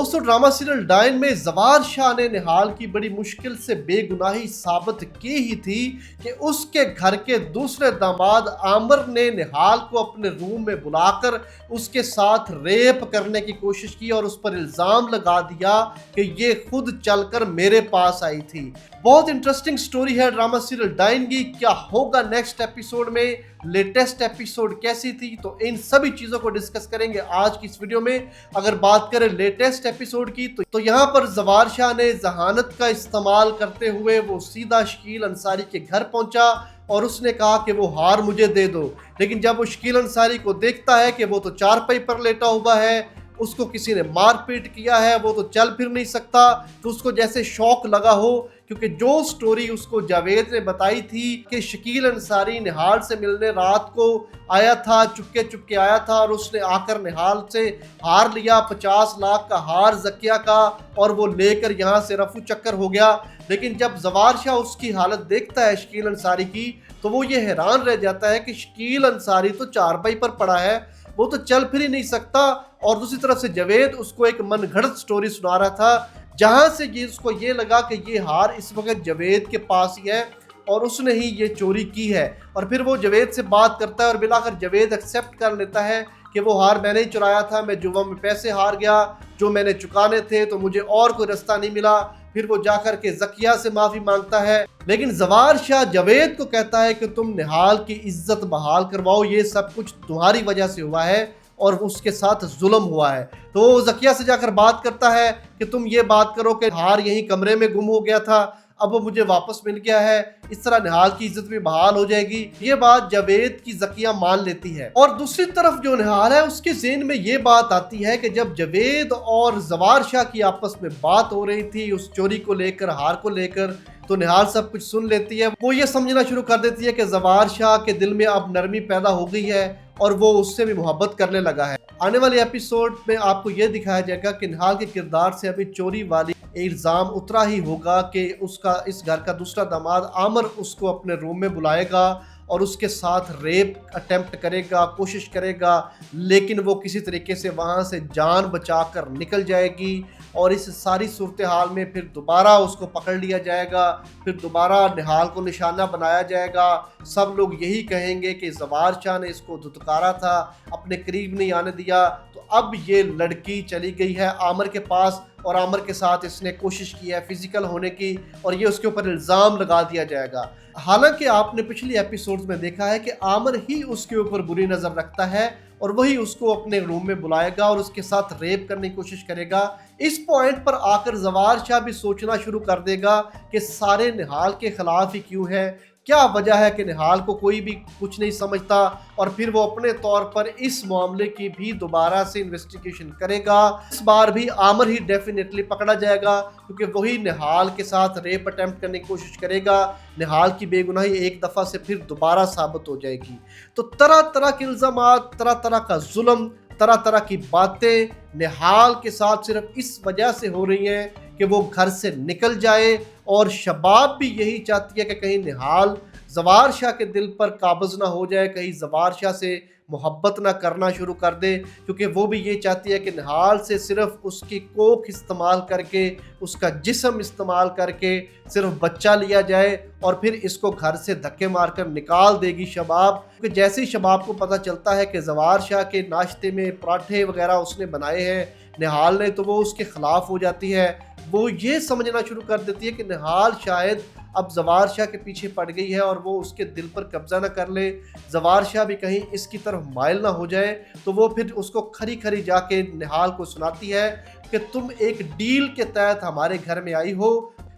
दोस्तों drama serial dine में जवार शाह ने निहाल की बड़ी मुश्किल से बेगुनाही साबित की ही थी कि उसके घर के दूसरे दामाद आमिर ने निहाल को अपने रूम में बुलाकर उसके साथ रेप करने की कोशिश की और उस पर इल्जाम लगा दिया कि ये खुद चलकर मेरे पास आई थी। बहुत इंटरेस्टिंग स्टोरी है ड्रामा सीरियल डाइन की। क्या होगा नेक्स्ट एपिसोड में, लेटेस्ट एपिसोड कैसी थी, तो इन सभी चीजों को डिस्कस करेंगे आज की इस वीडियो में। अगर बात करें लेटेस्ट एपिसोड की तो यहाँ पर जवार शाह ने जहानत का इस्तेमाल करते हुए वो सीधा शकील अंसारी के घर पहुंचा और उसने कहा कि वो हार मुझे दे दो। लेकिन जब वो शकील अंसारी को देखता है कि वो तो चारपाई पर लेटा हुआ है, उसको किसी ने मारपीट किया है, वो तो चल फिर नहीं सकता, तो उसको जैसे शौक लगा हो, क्योंकि जो स्टोरी उसको जावेद ने बताई थी कि शकील अंसारी निहाल से मिलने रात को आया था, चुपके चुपके आया था और उसने आकर निहाल से हार लिया, 50 लाख का हार जकिया का, और वो लेकर यहाँ से रफू चक्कर हो गया। लेकिन जब जवार शाह उसकी हालत देखता है शकील अंसारी की, तो वो ये हैरान रह जाता है कि शकील अंसारी तो चारपाई पर पड़ा है, वो तो चल फिर ही नहीं सकता। और दूसरी तरफ से जावेद उसको एक मनगढ़ंत स्टोरी सुना रहा था, जहां से ये उसको ये लगा कि ये हार इस वक्त जावेद के पास ही है और उसने ही ये चोरी की है। और फिर वो जावेद से बात करता है और बिलाकर जावेद एक्सेप्ट कर लेता है कि वो हार मैंने ही चुराया था, मैं जुआ में पैसे हार गया जो मैंने चुकाने थे, तो मुझे और कोई रास्ता नहीं मिला। फिर वो जाकर के ज़किया से माफ़ी मांगता है, लेकिन जवार शाह जावेद को कहता है कि तुम निहाल की इज्जत बहाल करवाओ, ये सब कुछ तुम्हारी वजह से हुआ है और उसके साथ जुल्म हुआ है। तो वो ज़किया से जाकर बात करता है कि तुम ये बात करो कि हार यहीं कमरे में गुम हो गया था, अब वो मुझे वापस मिल गया है, इस तरह निहाल की इज्जत भी बहाल हो जाएगी। ये बात जावेद की ज़किया मान लेती है। और दूसरी तरफ जो निहाल है उसके ज़हन में ये बात आती है कि जब जावेद और जवार शाह की आपस में बात हो रही थी उस चोरी को लेकर, हार को लेकर, तो निहाल सब कुछ सुन लेती है। वो ये समझना शुरू कर देती है कि जवार शाह के दिल में अब नरमी पैदा हो गई है और वो उससे भी मोहब्बत करने लगा है। आने वाले एपिसोड में आपको ये दिखाया जाएगा कि निहाल के किरदार से अभी चोरी वाली इल्ज़ाम उतरा ही होगा कि उसका इस घर का दूसरा दामाद आमिर उसको अपने रूम में बुलाएगा और उसके साथ रेप अटेम्प्ट करेगा, कोशिश करेगा, लेकिन वो किसी तरीके से वहाँ से जान बचाकर निकल जाएगी। और इस सारी सूरत हाल में फिर दोबारा उसको पकड़ लिया जाएगा, फिर दोबारा निहाल को निशाना बनाया जाएगा। सब लोग यही कहेंगे कि जवार शाह ने इसको धुतकारा था, अपने करीब नहीं आने दिया, तो अब ये लड़की चली गई है आमिर के पास और आमिर के साथ इसने कोशिश की है फिजिकल होने की और ये उसके ऊपर इल्ज़ाम लगा दिया जाएगा। हालांकि आपने पिछली एपिसोड्स में देखा है कि आमिर ही उसके ऊपर बुरी नज़र रखता है और वही उसको अपने रूम में बुलाएगा और उसके साथ रेप करने की कोशिश करेगा। इस पॉइंट पर आकर जवार शाह भी सोचना शुरू कर देगा कि सारे निहाल के खिलाफ ही क्यों है, क्या वजह है कि निहाल को कोई भी कुछ नहीं समझता, और फिर वो अपने तौर पर इस मामले की भी दोबारा से इन्वेस्टिगेशन करेगा। इस बार भी आमिर ही डेफिनेटली पकड़ा जाएगा क्योंकि वही निहाल के साथ रेप अटेम्प्ट करने की कोशिश करेगा। निहाल की बेगुनाही एक दफ़ा से फिर दोबारा साबित हो जाएगी। तो तरह तरह के इल्ज़ामात, तरह तरह का जुल्म, तरह तरह की बातें निहाल के साथ सिर्फ इस वजह से हो रही हैं कि वो घर से निकल जाए, और शबाब भी यही चाहती है कि कहीं निहाल जवार शाह के दिल पर काबज़ ना हो जाए, कहीं जवार शाह से मोहब्बत ना करना शुरू कर दे, क्योंकि वो भी ये चाहती है कि निहाल से सिर्फ उसकी कोख इस्तेमाल करके, उसका जिस्म इस्तेमाल करके सिर्फ बच्चा लिया जाए और फिर इसको घर से धक्के मारकर निकाल देगी शबाब। क्योंकि जैसे ही शबाब को पता चलता है कि जवार शाह के नाश्ते में पराठे वगैरह उसने बनाए हैं निहाल ने, तो वो उसके ख़िलाफ़ हो जाती है। वो ये समझना शुरू कर देती है कि निहाल शायद अब जवार शाह के पीछे पड़ गई है और वो उसके दिल पर कब्जा ना कर ले, जवार शाह भी कहीं इसकी तरफ माइल ना हो जाए। तो वो फिर उसको खरी खरी जाके निहाल को सुनाती है कि तुम एक डील के तहत हमारे घर में आई हो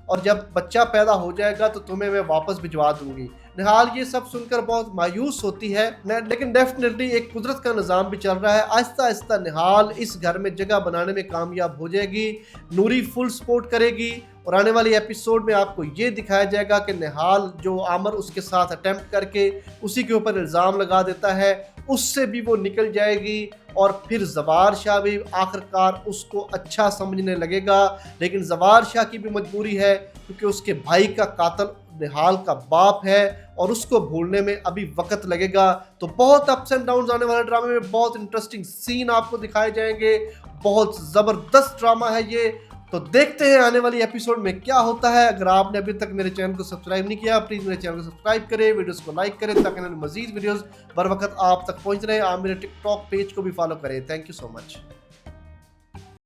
और जब बच्चा पैदा हो जाएगा तो तुम्हें मैं वापस भिजवा दूंगी। निहाल ये सब सुनकर बहुत मायूस होती है, लेकिन डेफिनेटली एक कुदरत का निज़ाम भी चल रहा है। आहिस्ता आहिस्ता निहाल इस घर में जगह बनाने में कामयाब हो जाएगी। नूरी फुल सपोर्ट करेगी और आने वाली एपिसोड में आपको ये दिखाया जाएगा कि निहाल जो आमिर उसके साथ अटेम्प्ट करके उसी के ऊपर इल्ज़ाम लगा देता है, उससे भी वो निकल जाएगी और फिर जवार शाह भी आखिरकार उसको अच्छा समझने लगेगा। लेकिन जवार शाह की भी मजबूरी है क्योंकि उसके भाई का कातिल निहाल का बाप है और उसको भूलने में अभी वक्त लगेगा। तो बहुत अप्स एंड डाउन्स आने वाले ड्रामे में, बहुत इंटरेस्टिंग सीन आपको दिखाए जाएंगे, बहुत ज़बरदस्त ड्रामा है ये। तो देखते हैं आने वाली एपिसोड में क्या होता है। अगर आपने अभी तक मेरे चैनल को सब्सक्राइब नहीं किया, प्लीज़ मेरे चैनल को सब्सक्राइब करें, वीडियोस को लाइक करें ताकि मज़ीद वीडियोस बर वक्त आप तक पहुंच रहे। आप मेरे टिकटॉक पेज को भी फॉलो करें। Thank you so much.